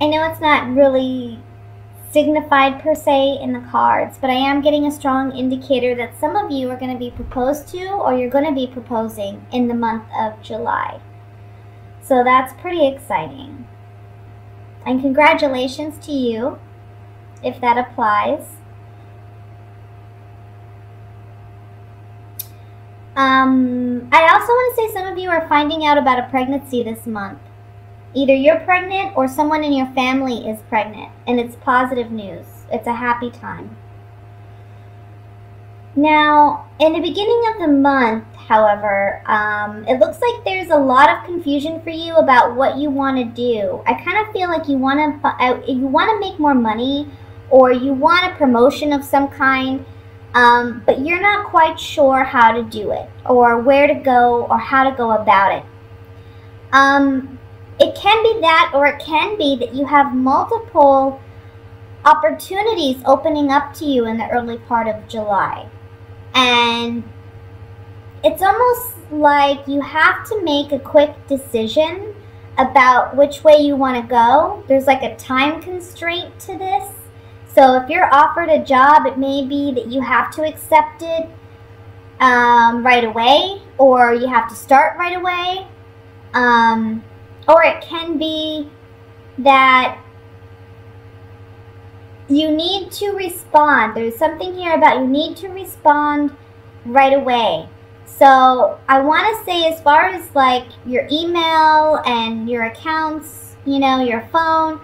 I know it's not really signified per se in the cards, but I am getting a strong indicator that some of you are going to be proposed to, or you're going to be proposing in the month of July. So that's pretty exciting. And congratulations to you, if that applies. I also want to say some of you are finding out about a pregnancy this month. Either you're pregnant or someone in your family is pregnant, and it's positive news. It's a happy time. Now, in the beginning of the month, however, it looks like there's a lot of confusion for you about what you want to do. I kind of feel like you want to make more money, or you want a promotion of some kind, but you're not quite sure how to do it, or where to go, or how to go about it. It can be that, or it can be that you have multiple opportunities opening up to you in the early part of July. And it's almost like you have to make a quick decision about which way you want to go. There's like a time constraint to this. So if you're offered a job, it may be that you have to accept it right away, or you have to start right away. Or it can be that you need to respond. There's something here about you need to respond right away. So I want to say, as far as like your email and your accounts, you know, your phone,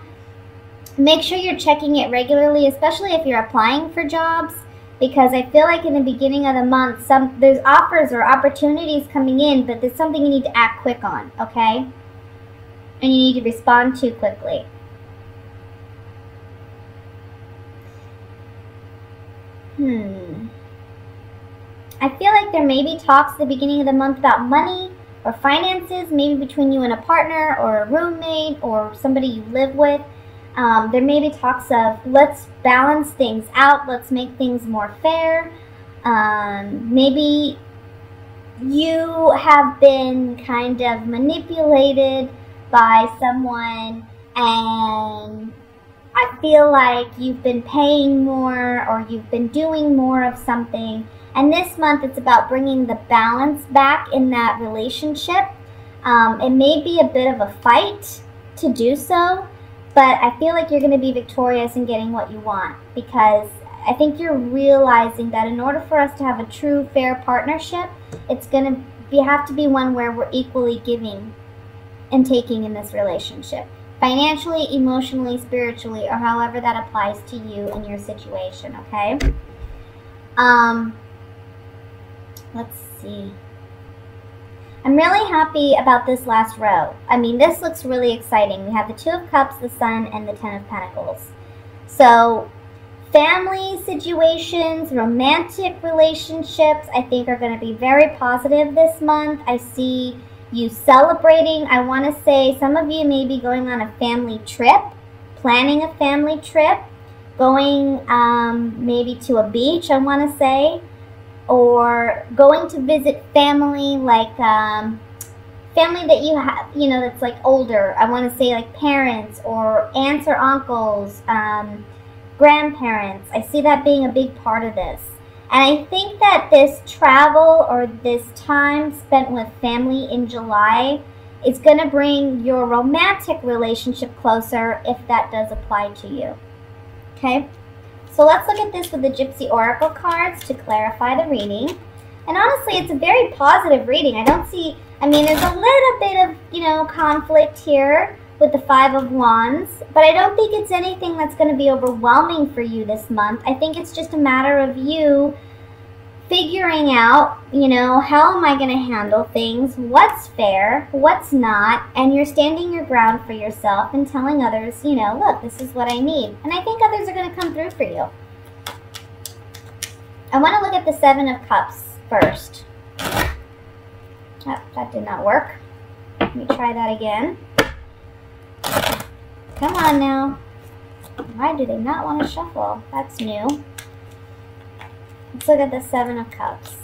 make sure you're checking it regularly, especially if you're applying for jobs, because I feel like in the beginning of the month, there's offers or opportunities coming in, but there's something you need to act quick on, okay? And you need to respond to quickly. I feel like there may be talks at the beginning of the month about money or finances, maybe between you and a partner or a roommate or somebody you live with. There may be talks of, let's balance things out, let's make things more fair. Maybe you have been kind of manipulated by someone, and I feel like you've been paying more, or you've been doing more of something. And this month it's about bringing the balance back in that relationship. It may be a bit of a fight to do so, but I feel like you're going to be victorious in getting what you want, because I think you're realizing that in order for us to have a true, fair partnership, it's going to have to be one where we're equally giving and taking in this relationship. Financially, emotionally, spiritually, or however that applies to you and your situation, okay? Let's see. I'm really happy about this last row. I mean, this looks really exciting. We have the Two of Cups, the Sun, and the Ten of Pentacles. So, family situations, romantic relationships, I think are going to be very positive this month. I see you celebrating. I want to say some of you may be going on a family trip, planning a family trip, going maybe to a beach, I want to say, or going to visit family, like family that you have, you know, that's like older. I want to say like parents or aunts or uncles, grandparents. I see that being a big part of this. And I think that this travel or this time spent with family in July is going to bring your romantic relationship closer, if that does apply to you. Okay? So let's look at this with the Gypsy Oracle cards to clarify the reading. And honestly, it's a very positive reading. I don't see, I mean, there's a little bit of, you know, conflict here with the Five of Wands, but I don't think it's anything that's going to be overwhelming for you this month. I think it's just a matter of you figuring out, you know, how am I going to handle things, what's fair, what's not, and you're standing your ground for yourself and telling others, you know, look, this is what I need. And I think others are going to come through for you. I want to look at the Seven of Cups first. Oh, that did not work. Let me try that again. Come on now. Why do they not want to shuffle? That's new. Let's look at the Seven of Cups.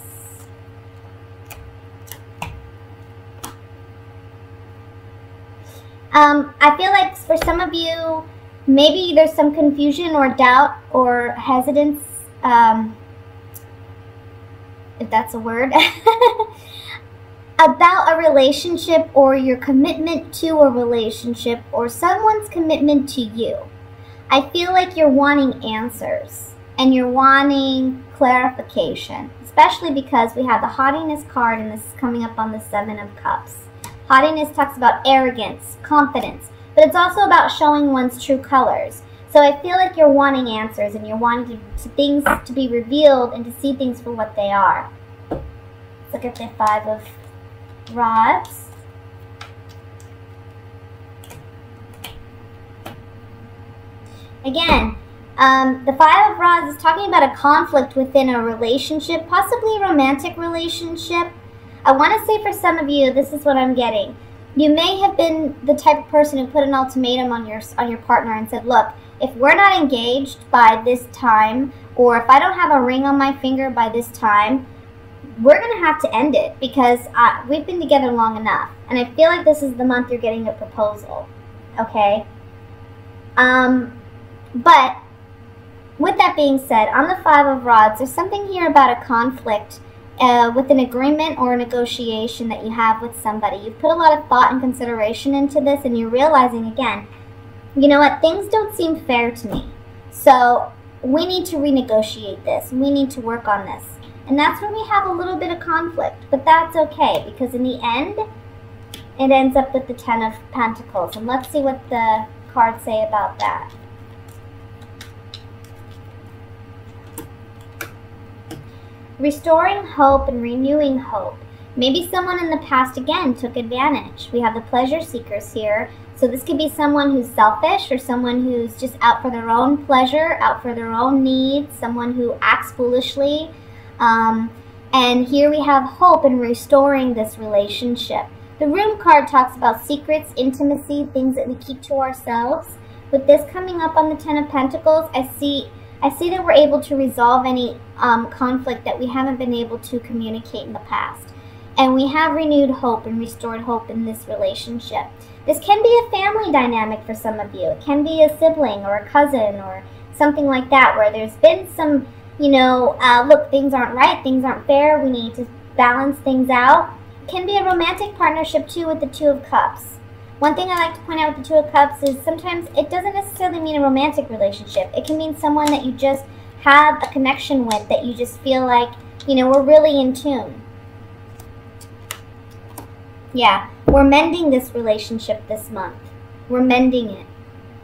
I feel like for some of you, maybe there's some confusion or doubt or hesitance, if that's a word, about a relationship or your commitment to a relationship or someone's commitment to you. I feel like you're wanting answers and you're wanting clarification, especially because we have the haughtiness card and this is coming up on the Seven of Cups. Haughtiness talks about arrogance, confidence, but it's also about showing one's true colors. So I feel like you're wanting answers and you're wanting things to be revealed and to see things for what they are. Let's look at the Five of Rods. Again, the Five of Rods is talking about a conflict within a relationship, possibly a romantic relationship. I want to say for some of you, this is what I'm getting. You may have been the type of person who put an ultimatum on your partner and said, look, if we're not engaged by this time, or if I don't have a ring on my finger by this time, we're going to have to end it because we've been together long enough. And I feel like this is the month you're getting a proposal, okay? But with that being said, on the Five of Rods, there's something here about a conflict with an agreement or a negotiation that you have with somebody. You've put a lot of thought and consideration into this, and you're realizing, again, you know what, things don't seem fair to me. So we need to renegotiate this. We need to work on this. And that's when we have a little bit of conflict. But that's okay, because in the end, it ends up with the Ten of Pentacles. And let's see what the cards say about that. Restoring hope and renewing hope. Maybe someone in the past, again, took advantage. We have the pleasure seekers here. So this could be someone who's selfish or someone who's just out for their own pleasure, out for their own needs, someone who acts foolishly. And here we have hope in restoring this relationship. The Room card talks about secrets, intimacy, things that we keep to ourselves. With this coming up on the Ten of Pentacles, I see that we're able to resolve any conflict that we haven't been able to communicate in the past. And we have renewed hope and restored hope in this relationship. This can be a family dynamic for some of you. It can be a sibling or a cousin or something like that where there's been some, you know, look, things aren't right, things aren't fair, we need to balance things out. It can be a romantic partnership too with the Two of Cups. One thing I like to point out with the Two of Cups is sometimes it doesn't necessarily mean a romantic relationship. It can mean someone that you just have a connection with, that you just feel like, you know, we're really in tune. Yeah, we're mending this relationship this month. We're mending it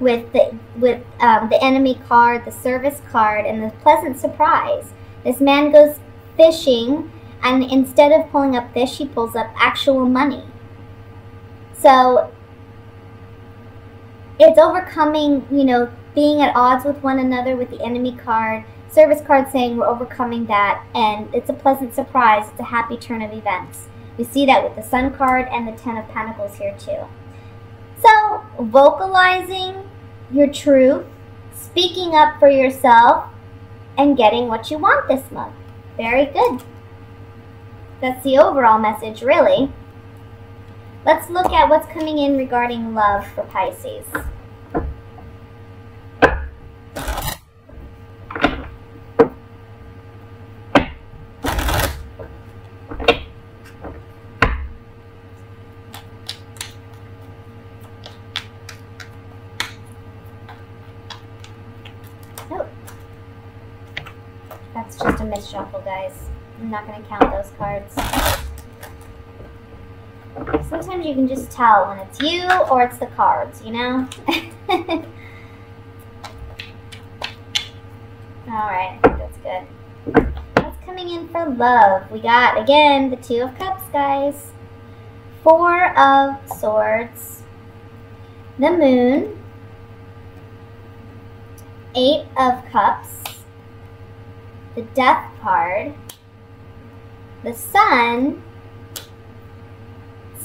with the Enemy card, the Service card, and the Pleasant Surprise. This man goes fishing, and instead of pulling up fish, he pulls up actual money. So it's overcoming, you know, being at odds with one another with the Enemy card. Service card saying we're overcoming that, and it's a pleasant surprise. It's a happy turn of events. We see that with the Sun card and the Ten of Pentacles here too. So, vocalizing your truth, speaking up for yourself, and getting what you want this month. Very good. That's the overall message, really. Let's look at what's coming in regarding love for Pisces. That's just a misshuffle, guys. I'm not going to count those cards. Sometimes you can just tell when it's you or it's the cards, you know? Alright, I think that's good. What's coming in for love? We got, again, the Two of Cups, guys. Four of Swords. The Moon. Eight of Cups. The Death card, the Sun,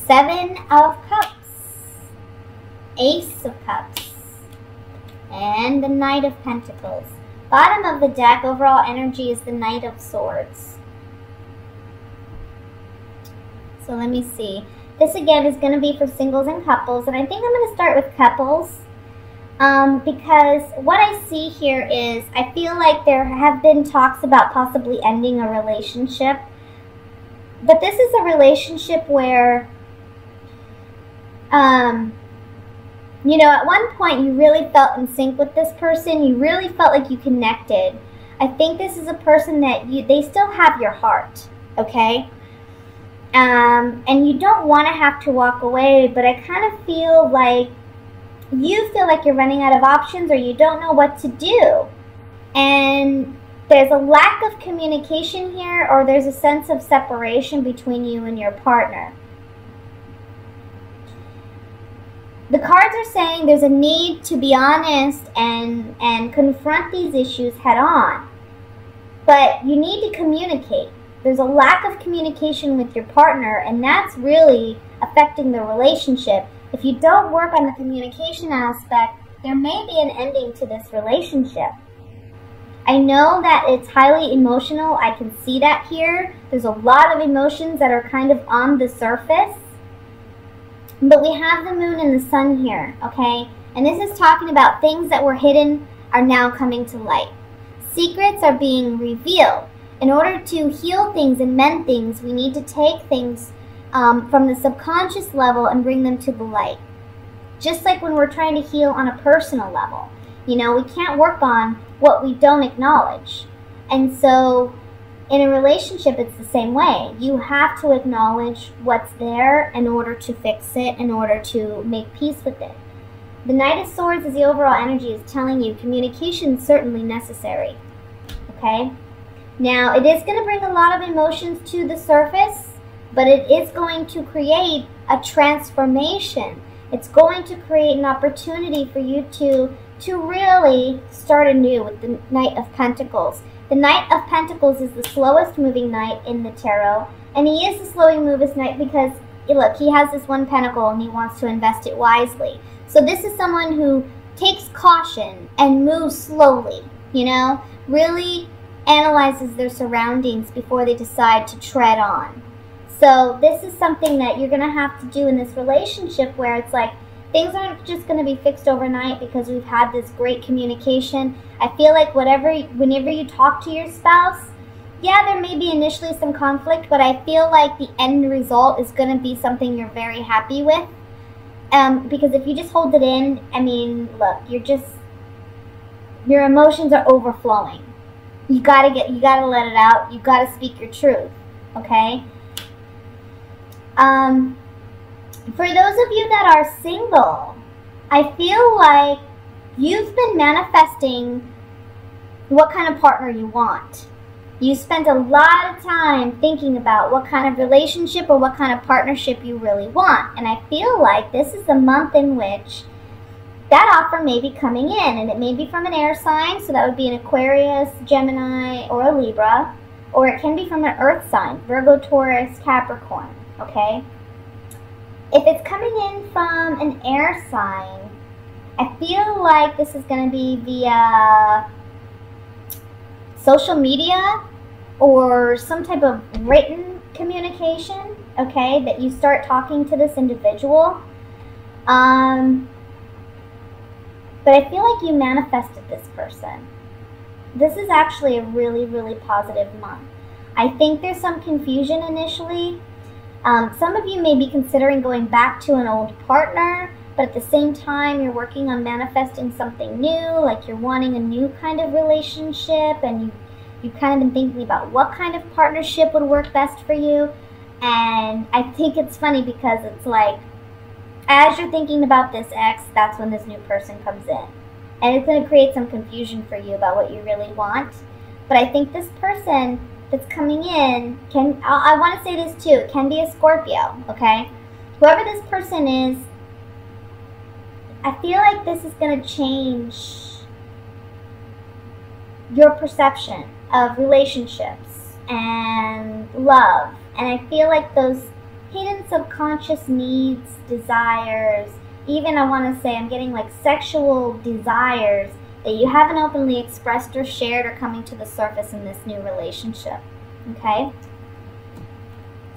Seven of Cups, Ace of Cups, and the Knight of Pentacles. Bottom of the deck, overall energy is the Knight of Swords. So let me see. This again is going to be for singles and couples, and I think I'm going to start with couples because what I see here is I feel like there have been talks about possibly ending a relationship, but this is a relationship where you know, at one point you really felt in sync with this person. You really felt like you connected. I think this is a person that they still have your heart, okay? And you don't want to have to walk away, but I kind of feel like you feel like you're running out of options or you don't know what to do. And there's a lack of communication here, or there's a sense of separation between you and your partner. The cards are saying there's a need to be honest and confront these issues head on. But you need to communicate. There's a lack of communication with your partner, and that's really affecting the relationship. If you don't work on the communication aspect, there may be an ending to this relationship. I know that it's highly emotional. I can see that here. There's a lot of emotions that are kind of on the surface. But we have the moon and the sun here, okay? And this is talking about things that were hidden are now coming to light. Secrets are being revealed. In order to heal things and mend things, we need to take things from the subconscious level and bring them to the light. Just like when we're trying to heal on a personal level. You know, we can't work on what we don't acknowledge. And so in a relationship, it's the same way. You have to acknowledge what's there in order to fix it, in order to make peace with it. The Knight of Swords, as the overall energy is telling you, communication is certainly necessary. Okay? Now, it is going to bring a lot of emotions to the surface, but it is going to create a transformation. It's going to create an opportunity for you to really start anew with the Knight of Pentacles. The Knight of Pentacles is the slowest moving knight in the tarot, and he is the slowing moving knight because, look, he has this one pentacle and he wants to invest it wisely. So this is someone who takes caution and moves slowly, you know, really analyzes their surroundings before they decide to tread on. So this is something that you're going to have to do in this relationship where it's like things aren't just going to be fixed overnight because we've had this great communication. I feel like whenever you talk to your spouse, yeah, there may be initially some conflict, but I feel like the end result is going to be something you're very happy with. Because if you just hold it in, I mean, look, your emotions are overflowing. You gotta let it out. You gotta speak your truth, okay? For those of you that are single, I feel like you've been manifesting what kind of partner you want. You spent a lot of time thinking about what kind of relationship or what kind of partnership you really want. And I feel like this is the month in which that offer may be coming in. And it may be from an air sign, so that would be an Aquarius, Gemini, or a Libra. Or it can be from an earth sign, Virgo, Taurus, Capricorn, okay? If it's coming in from an air sign, I feel like this is going to be via social media or some type of written communication, okay, that you start talking to this individual. But I feel like you manifested this person. This is actually a really, really positive month. I think there's some confusion initially. Some of you may be considering going back to an old partner, but at the same time, you're working on manifesting something new, like you're wanting a new kind of relationship, and you've kind of been thinking about what kind of partnership would work best for you. And I think it's funny because it's like, as you're thinking about this ex, that's when this new person comes in. And it's going to create some confusion for you about what you really want. But I think this person that's coming in I want to say this too, it can be a Scorpio, okay? Whoever this person is, I feel like this is going to change your perception of relationships and love. And I feel like those hidden subconscious needs, desires, even I want to say I'm getting like sexual desires that you haven't openly expressed or shared are coming to the surface in this new relationship, okay?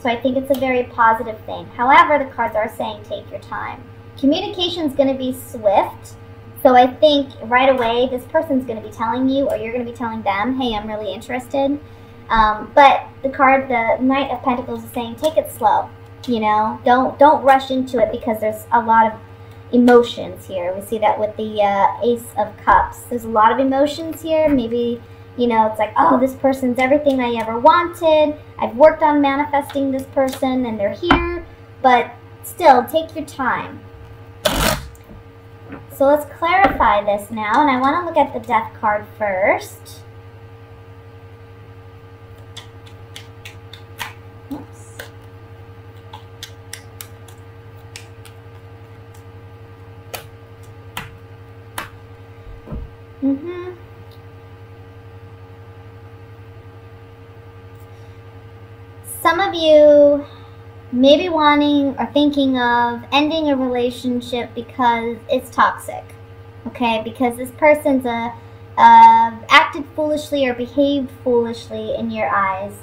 So I think it's a very positive thing. However, the cards are saying take your time. Communication is going to be swift. So I think right away this person's going to be telling you, or you're going to be telling them, hey, I'm really interested. But the card, the Knight of Pentacles, is saying take it slow. You know, don't rush into it because there's a lot of emotions here. We see that with the Ace of Cups. There's a lot of emotions here. Maybe, you know, it's like, oh, this person's everything I ever wanted. I've worked on manifesting this person and they're here. But still, take your time. So let's clarify this now. And I want to look at the Death card first. Oops. Some of you may be wanting or thinking of ending a relationship because it's toxic, okay? Because this person's acted foolishly or behaved foolishly in your eyes.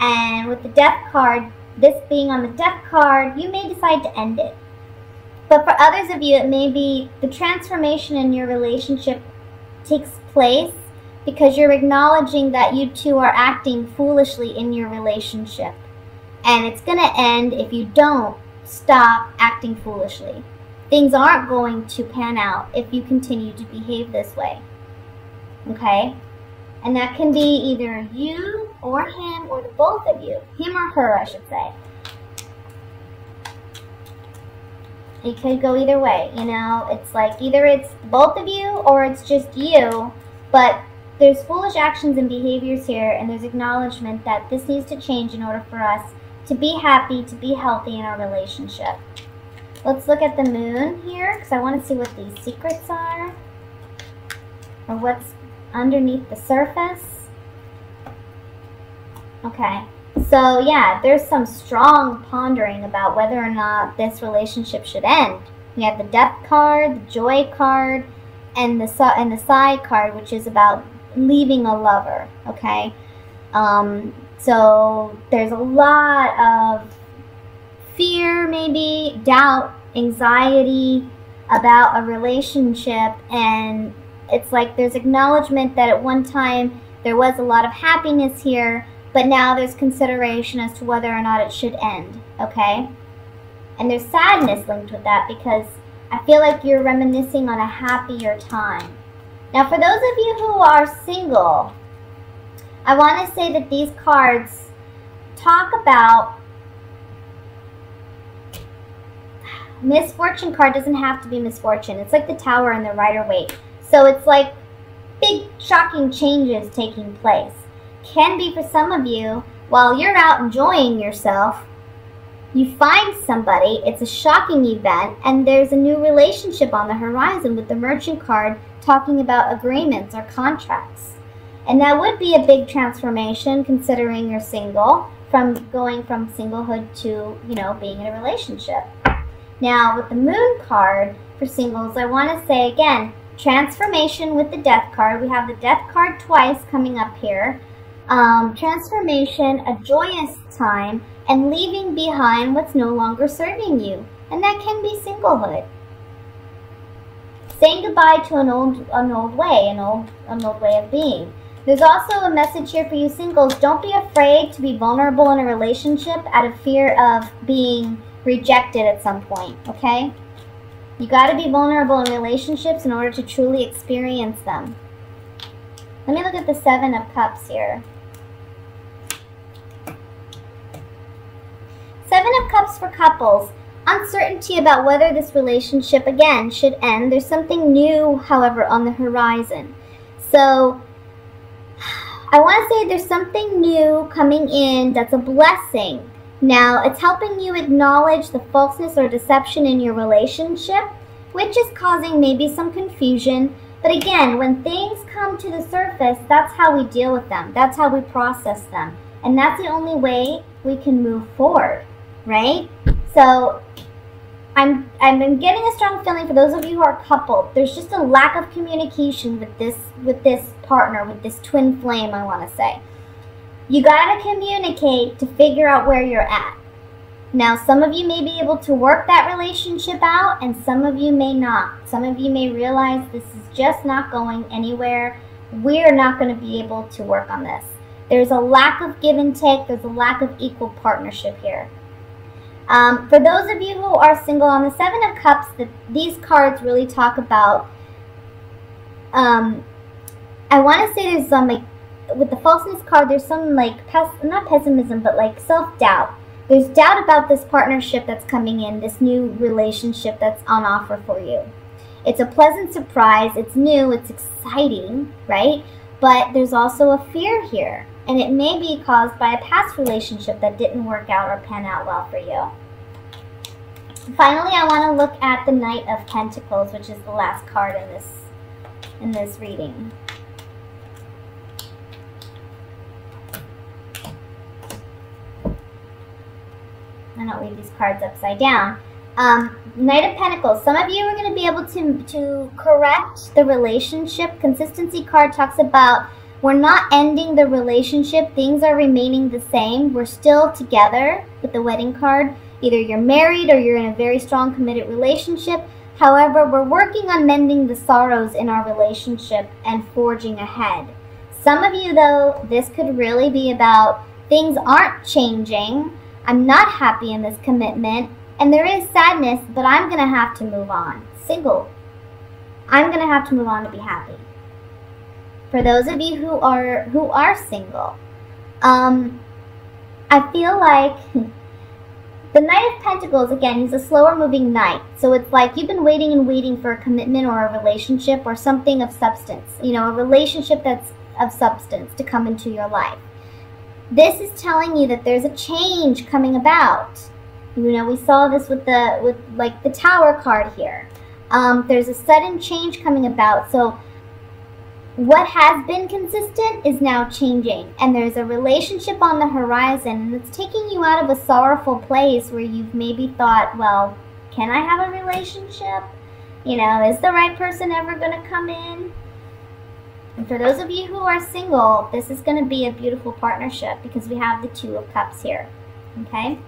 And with the Death card, this being on the Death card, you may decide to end it. But for others of you, it may be the transformation in your relationship takes place because you're acknowledging that you two are acting foolishly in your relationship. And it's going to end if you don't stop acting foolishly. Things aren't going to pan out if you continue to behave this way. Okay? And that can be either you or him or the both of you. Him or her, I should say. It could go either way, you know. It's like either it's both of you or it's just you. But there's foolish actions and behaviors here, and there's acknowledgement that this needs to change in order for us to be happy, to be healthy in our relationship. Let's look at the Moon here, because I want to see what these secrets are, or what's underneath the surface. Okay, so yeah, there's some strong pondering about whether or not this relationship should end. We have the Death card, the Joy card, and the Side card, which is about leaving a lover, okay? So there's a lot of fear, maybe, doubt, anxiety about a relationship, and it's like there's acknowledgement that at one time there was a lot of happiness here, but now there's consideration as to whether or not it should end, okay? And there's sadness linked with that because I feel like you're reminiscing on a happier time. Now, for those of you who are single, I want to say that these cards talk about misfortune card doesn't have to be misfortune. It's like the Tower and the Rider-Waite. So it's like big shocking changes taking place. Can be for some of you while you're out enjoying yourself, you find somebody, it's a shocking event, and there's a new relationship on the horizon with the Merchant card talking about agreements or contracts. And that would be a big transformation considering you're single, from going from singlehood to, you know, being in a relationship. Now, with the Moon card for singles, I want to say again, transformation with the Death card. We have the Death card twice coming up here. Transformation, a joyous time, and leaving behind what's no longer serving you. And that can be singlehood. Saying goodbye to an old way of being. There's also a message here for you singles. Don't be afraid to be vulnerable in a relationship out of fear of being rejected at some point, okay? You got to be vulnerable in relationships in order to truly experience them. Let me look at the Seven of Cups here. Seven of Cups for couples. Uncertainty about whether this relationship, again, should end. There's something new, however, on the horizon. So, I want to say there's something new coming in that's a blessing. Now, it's helping you acknowledge the falseness or deception in your relationship, which is causing maybe some confusion. But again, when things come to the surface, that's how we deal with them. That's how we process them. And that's the only way we can move forward, right? So, I'm getting a strong feeling for those of you who are coupled. There's just a lack of communication with this partner, with this twin flame, I want to say. You gotta communicate to figure out where you're at. Now, some of you may be able to work that relationship out, and some of you may not. Some of you may realize this is just not going anywhere. We're not going to be able to work on this. There's a lack of give and take. There's a lack of equal partnership here. For those of you who are single, on the Seven of Cups, these cards really talk about, I want to say there's some, like, with the falseness card, there's some, like, not pessimism, but, like, self-doubt. There's doubt about this partnership that's coming in, this new relationship that's on offer for you. It's a pleasant surprise. It's new. It's exciting, right? But there's also a fear here. And it may be caused by a past relationship that didn't work out or pan out well for you. Finally, I want to look at the Knight of Pentacles, which is the last card in this reading. I don't read these cards upside down. Knight of Pentacles. Some of you are going to be able to correct the relationship. Consistency card talks about we're not ending the relationship. Things are remaining the same. We're still together with the wedding card. Either you're married or you're in a very strong committed relationship. However, we're working on mending the sorrows in our relationship and forging ahead. Some of you, though, this could really be about things aren't changing. I'm not happy in this commitment, and there is sadness, but I'm going to have to move on. Single. I'm going to have to move on to be happy. For those of you who are single, I feel like the Knight of Pentacles, again, he's a slower moving knight. So it's like you've been waiting and waiting for a commitment or a relationship or something of substance. You know, a relationship that's of substance to come into your life. This is telling you that there's a change coming about. You know, we saw this with the Tower card here. There's a sudden change coming about. So what has been consistent is now changing. And there's a relationship on the horizon. And it's taking you out of a sorrowful place where you've maybe thought, well, can I have a relationship? You know, is the right person ever going to come in? And for those of you who are single, this is going to be a beautiful partnership because we have the Two of Cups here. Okay?